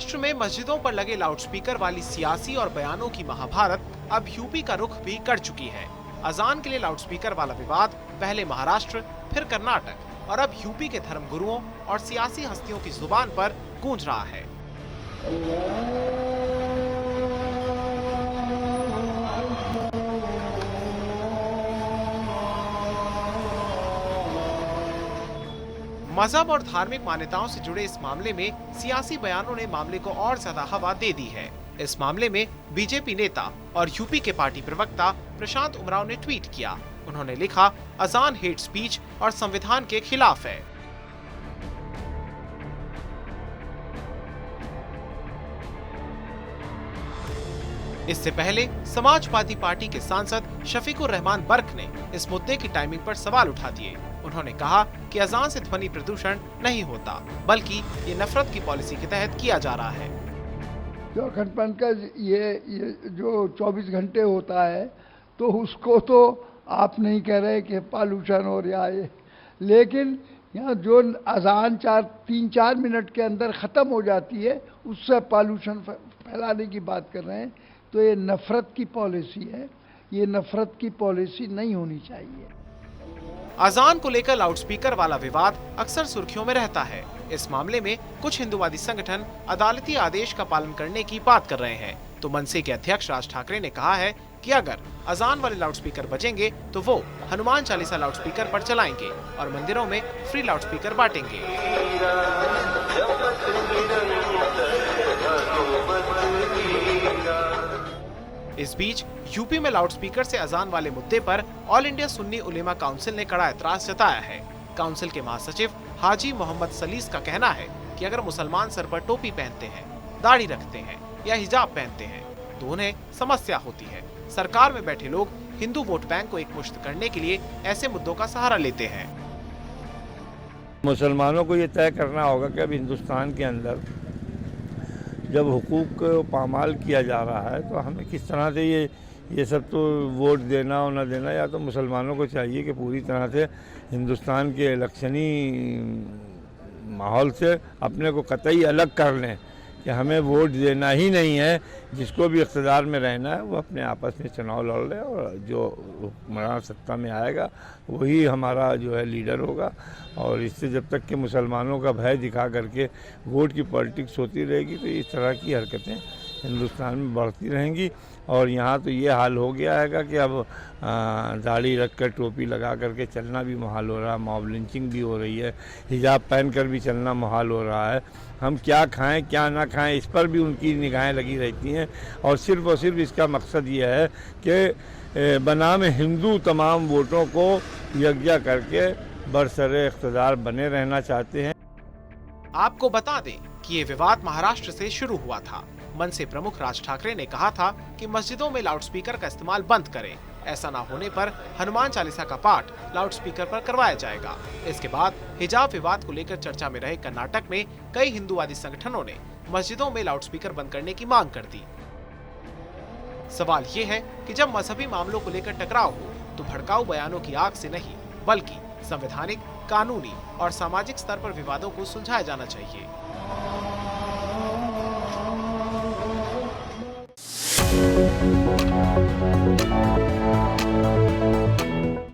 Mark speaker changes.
Speaker 1: महाराष्ट्र में मस्जिदों पर लगे लाउडस्पीकर वाली सियासी और बयानों की महाभारत अब यूपी का रुख भी कर चुकी है। अजान के लिए लाउडस्पीकर वाला विवाद पहले महाराष्ट्र, फिर कर्नाटक और अब यूपी के धर्मगुरुओं और सियासी हस्तियों की जुबान पर गूंज रहा है। मजहब और धार्मिक मान्यताओं से जुड़े इस मामले में सियासी बयानों ने मामले को और ज्यादा हवा दे दी है। इस मामले में बीजेपी नेता और यूपी के पार्टी प्रवक्ता प्रशांत उमराव ने ट्वीट किया। उन्होंने लिखा, अजान हेट स्पीच और संविधान के खिलाफ है। इससे पहले समाजवादी पार्टी के सांसद शफीकुर रहमान बर्क ने इस मुद्दे की टाइमिंग पर सवाल उठा दिए। उन्होंने कहा कि अजान से ध्वनि प्रदूषण नहीं होता, बल्कि ये नफरत की पॉलिसी के तहत किया जा रहा है।
Speaker 2: जो अखंड पाठ का ये जो 24 घंटे होता है, तो उसको तो आप नहीं कह रहे कि पॉल्यूशन हो रहा है, लेकिन यहाँ जो अजान 3-4 मिनट के अंदर ख़त्म हो जाती है, उससे पॉल्यूशन फैलाने की बात कर रहे हैं। तो ये नफरत की पॉलिसी है, ये नफरत की पॉलिसी नहीं होनी चाहिए।
Speaker 1: अजान को लेकर लाउडस्पीकर वाला विवाद अक्सर सुर्खियों में रहता है। इस मामले में कुछ हिंदूवादी संगठन अदालती आदेश का पालन करने की बात कर रहे हैं। तो मनसे के अध्यक्ष राज ठाकरे ने कहा है कि अगर अजान वाले लाउडस्पीकर बजेंगे तो वो हनुमान चालीसा लाउडस्पीकर पर चलाएंगे और मंदिरों में फ्री लाउडस्पीकर बांटेंगे। इस बीच यूपी में लाउडस्पीकर से अजान वाले मुद्दे पर ऑल इंडिया सुन्नी उलेमा काउंसिल ने कड़ा एतराज जताया है। काउंसिल के महासचिव हाजी मोहम्मद सलीस का कहना है कि अगर मुसलमान सर पर टोपी पहनते हैं, दाढ़ी रखते हैं या हिजाब पहनते हैं तो उन्हें समस्या होती है। सरकार में बैठे लोग हिंदू वोट बैंक को एकमुश्त करने के लिए ऐसे मुद्दों का सहारा लेते हैं।
Speaker 3: मुसलमानों को ये तय करना होगा कि अब हिंदुस्तान के अंदर जब हुकूक को पामाल किया जा रहा है तो हमें किस तरह से ये सब तो वोट देना और न देना, या तो मुसलमानों को चाहिए कि पूरी तरह से हिंदुस्तान के इलेक्शनी माहौल से अपने को कतई अलग कर लें कि हमें वोट देना ही नहीं है। जिसको भी इक़्तिदार में रहना है वो अपने आपस में चुनाव लड़ ले और जो हुक्मरान सत्ता में आएगा वही हमारा जो है लीडर होगा। और इससे जब तक कि मुसलमानों का भय दिखा करके वोट की पॉलिटिक्स होती रहेगी तो इस तरह की हरकतें हिंदुस्तान में बढ़ती रहेंगी। और यहाँ तो ये हाल हो गया है कि अब दाढ़ी रख कर टोपी लगा करके चलना भी मुहाल हो रहा है, मॉब लिंचिंग भी हो रही है, हिजाब पहन कर भी चलना मुहाल हो रहा है। हम क्या खाएं क्या ना खाएं इस पर भी उनकी निगाहें लगी रहती हैं और सिर्फ इसका मकसद ये है कि बनाम हिंदू तमाम वोटों को यकजा करके बरसरे इक़्तिदार बने रहना चाहते हैं।
Speaker 1: आपको बता दें कि ये विवाद महाराष्ट्र से शुरू हुआ था। मनसे प्रमुख राज ठाकरे ने कहा था कि मस्जिदों में लाउडस्पीकर का इस्तेमाल बंद करें। ऐसा ना होने पर हनुमान चालीसा का पाठ लाउडस्पीकर पर करवाया जाएगा। इसके बाद हिजाब विवाद को लेकर चर्चा में रहे कर्नाटक में कई हिंदूवादी संगठनों ने मस्जिदों में लाउडस्पीकर बंद करने की मांग कर दी। सवाल ये है कि जब मजहबी मामलों को लेकर टकराव हो तो भड़काऊ बयानों की आग से नहीं, बल्कि संवैधानिक, कानूनी और सामाजिक स्तर पर विवादों को सुलझाया जाना चाहिए।